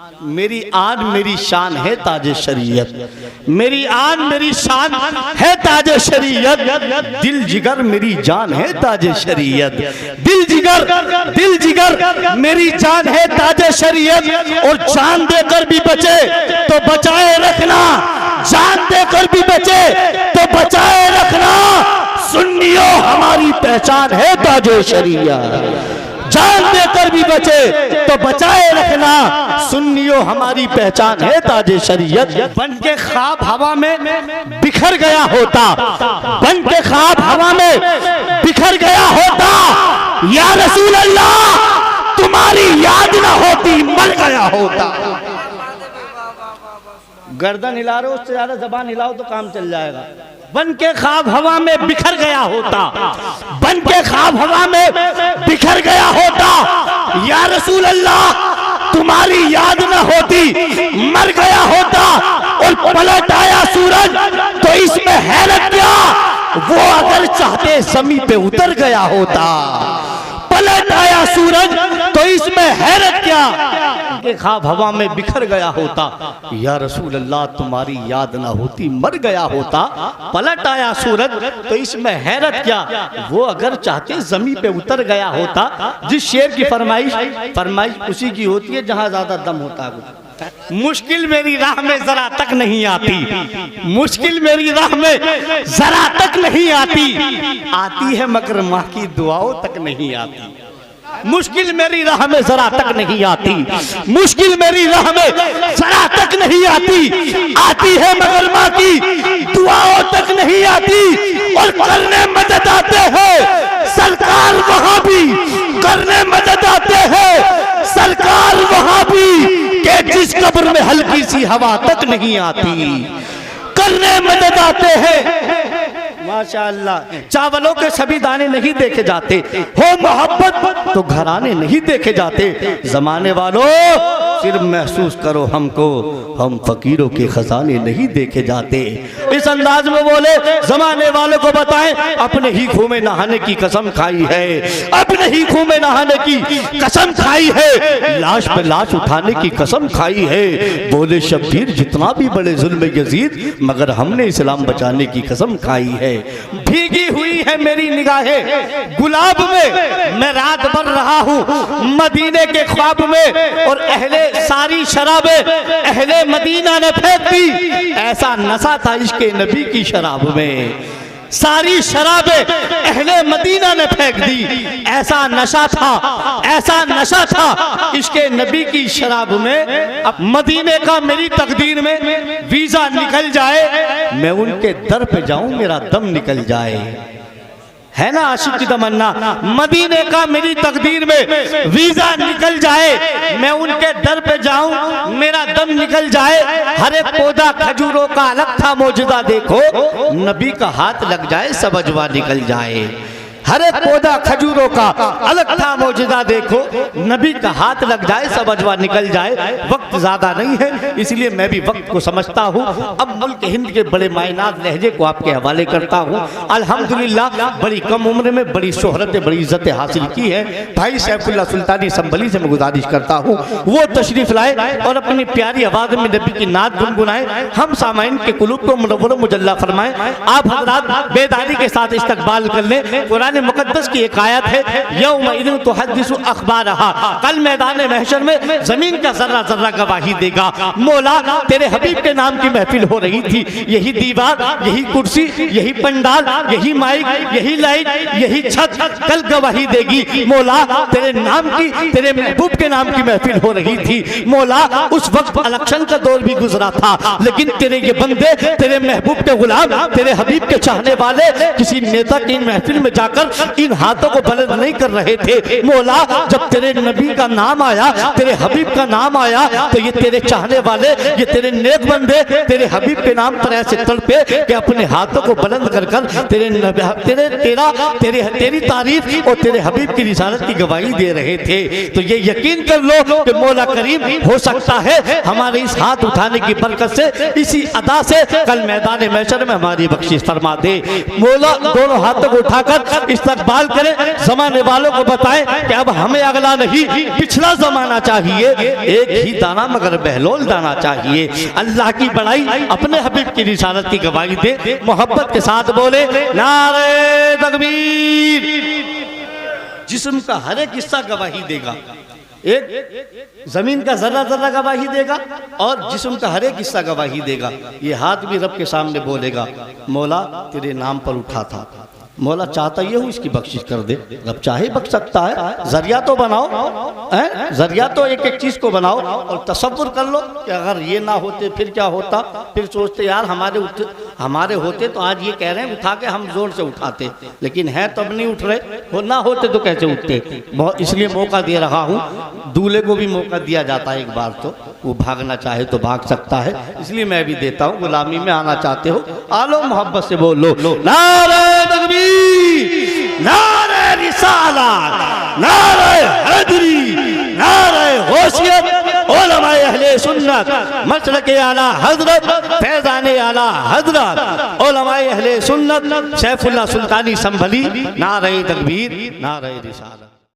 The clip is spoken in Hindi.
मेरी आन मेरी शान है ताज शरीयत, मेरी आन मेरी शान है ताज शरीयत, दिल जिगर मेरी जान है ताज शरीयत, दिल जिगर मेरी जान है ताज शरीयत। और जान देकर भी बचे तो बचाए रखना, जान देकर भी बचे तो बचाए रखना, सुन्नियों हमारी पहचान है ताज शरीयत। जान देकर भी बचे तो बचाए रखना, सुन्नियों हमारी पहचान है ताज शरीयत। बन के ख्वाब हवा में बिखर गया होता, बन के ख्वाब हवा में बिखर गया होता, या रसूल अल्लाह तुम्हारी याद ना होती मर गया होता। गर्दन हिला रहे हो, उससे ज्यादा जबान हिलाओ तो काम चल जाएगा। बन के ख्वाब हवा में बिखर गया होता, बन के ख्वाब हवा में बिखर गया होता, या रसूल अल्लाह तुम्हारी याद न होती मर गया होता। और पलट आया सूरज तो इसमें हैरत क्या, वो अगर चाहते ज़मीन पे उतर गया होता। पलट आया सूरज तो इसमें हैरत क्या, के ख्वाब हवा में बिखर गया होता, या रसूल अल्लाह तुम्हारी याद ना होती मर गया होता। पलट आया सूरज तो इसमें हैरत क्या, वो अगर चाहते जमीन पे उतर गया होता। जिस शेर की फरमाइश उसी की होती है जहां ज्यादा दम होता है। मुश्किल मेरी राह में जरा तक नहीं आती, मुश्किल मेरी राह में जरा तक नहीं आती, आती है मगर माँ की दुआओं तक नहीं आती। मुश्किल मेरी राह में जरा तक नहीं आती, मुश्किल मेरी राह में जरा तक नहीं आती, आती है मगर माँ की दुआओं तक नहीं आती। और करने मदद आते हैं सरकार वहां भी, करने मदद आते हैं सरकार वहां भी, कि जिस कब्र में हल्की सी हवा तक नहीं आती। करने मदद आते हैं माशाअल्लाह। चावलों के सभी दाने नहीं देखे जाते, हो मोहब्बत तो घराने नहीं देखे जाते। जमाने वालों सिर्फ महसूस करो हमको, हम फकीरों के खजाने नहीं देखे जाते। इस अंदाज में बोले जमाने वालों को बताएं, अपने ही खूह में नहाने की कसम खाई है, अपने ही खूह में नहाने की कसम खाई है, लाश पे लाश उठाने की कसम खाई है। बोले शब्बीर जितना भी बड़े जुल्म यजीद, मगर हमने इस्लाम बचाने की कसम खाई है। भीगी हुई है मेरी निगाहें गुलाब में, मैं रात भर रहा हूँ मदीने के ख्वाब में। और अहले सारी शराबे अहले मदीना ने फेंक दी, ऐसा नशा था इश्क़े नबी की शराब में। सारी शराबे अहले मदीना ने फेंक दी, ऐसा नशा था, ऐसा नशा था इश्क़े नबी की शराब में। अब मदीने का मेरी तकदीर में वीजा निकल जाए, मैं उनके दर पे जाऊं मेरा दम निकल जाए, है ना आशिक की तमन्ना। मदीने का मेरी तकदीर में वीजा निकल जाए, मैं उनके दर पे जाऊं मेरा दम निकल जाए। हर एक पौधा खजूरों का अलग था मौजूदा देखो, नबी का हाथ लग जाए सब अजवा निकल जाए। हर एक पौधा खजूरों का अलग था मौजूदा देखो, नबी का हाथ लग जाए सब अजवा निकल जाए। वक्त ज्यादा नहीं है इसलिए मैं भी वक्त को समझता हूँ। अब मुल्क हिंद के बड़े मायनात लहजे को आपके हवाले करता हूँ। अल्हम्दुलिल्लाह बड़ी कम उम्र में बड़ी शोहरत बड़ी इज्जत हासिल की है। भाई सैफुल्लाह सुल्तानी संभली से मैं गुजारिश करता हूँ वो तशरीफ लाए और अपनी प्यारी आवाज में नबी की नात गुनगुनाए, हम सामाइन के कुलूब को मुनव्वर मुजल्ला फरमाए। आप हज़रात बेदारी के साथ इस्तकबाल कर लें। कुरान मुकद्दस की एक आयत है, यौमइज़िन तुहद्दिसु अख़बारहा, कल मैदान महशर में जमीन का जर्रा जर्रा गवाही देगा। मौला तेरे हबीब के नाम की महफिल हो रही थी, यही दीवार, यही कुर्सी, यही पंडाल, यही माइक, यही लाइट, यही छत कल गवाही देगी। मौला तेरे नाम की, तेरे महबूब के नाम की महफिल हो रही थी। मौला उस वक्त इलेक्शन का दौर भी गुजरा था, लेकिन तेरे ये बंदे, तेरे महबूब के गुलाम, तेरे हबीब के चाहने वाले किसी नेता की महफिल में जाकर इन हाथों को बुलंद नहीं कर रहे थे। मौला जब तेरे नबी का नाम आया, तेरे हबीब का नाम आया, तो ये तेरे चाहने वाले, ये तेरे नेक बंदे तेरे हबीब के नाम पर ऐसे तड़पे कि अपने हाथों को बुलंद कर तेरी तारीफ और तेरे हबीब की रिसालत की गवाही दे रहे थे। तो ये यकीन कर लो कि मौला करीम हो सकता है हमारे इस हाथ उठाने की बरकत से, इसी अदा से कल मैदान महशर में हमारी बख्शिश फरमा दे। मौला दोनों हाथों को उठाकर इस्तकबाल करें, जमाने वालों को बताएं कि अब हमें अगला नहीं पिछला जमाना चाहिए, एक ही दाना मगर बहलोल दाना चाहिए। अल्लाह की बड़ाई अपने हबीब की रिसालत की गवाही दे, मोहब्बत के साथ बोले नारे तकबीर। जिस्म का हर एक हिस्सा गवाही देगा, एक जमीन का जर्रा जर्रा गवाही देगा और जिस्म का हर एक हिस्सा गवाही देगा। ये हाथ भी रब के सामने बोलेगा मौला तेरे नाम पर उठा था, मौला चाहता ये हूँ इसकी बख्शिश कर दे। रब चाहे बख्श सकता है, जरिया तो बनाओ, जरिया तो एक एक चीज को बनाओ और तसव्वुर कर लो कि अगर ये ना होते फिर क्या होता। फिर सोचते यार हमारे होते तो आज ये कह रहे हैं उठा के हम जोर से उठाते, लेकिन हैं तब नहीं उठ रहे, हो ना होते तो कैसे उठते। इसलिए मौका दे रहा हूँ, दूल्हे को भी मौका दिया जाता है एक बार, तो वो भागना चाहे तो भाग सकता है, इसलिए मैं भी देता हूँ। गुलामी में आना चाहते हो आलो, मोहब्बत से बोलो नारे तकबीर, नारे रिसालत, नारे हैदरी, नारे गौसियत, उलमाए अहले सुन्नत, मसलके आला हजरत, फैज़ाने आला हजरत, उलमाए अहले सुन्नत, सैफुल्लाह सुल्तानी संभली, नारे तकबीर, नारे रिसालत।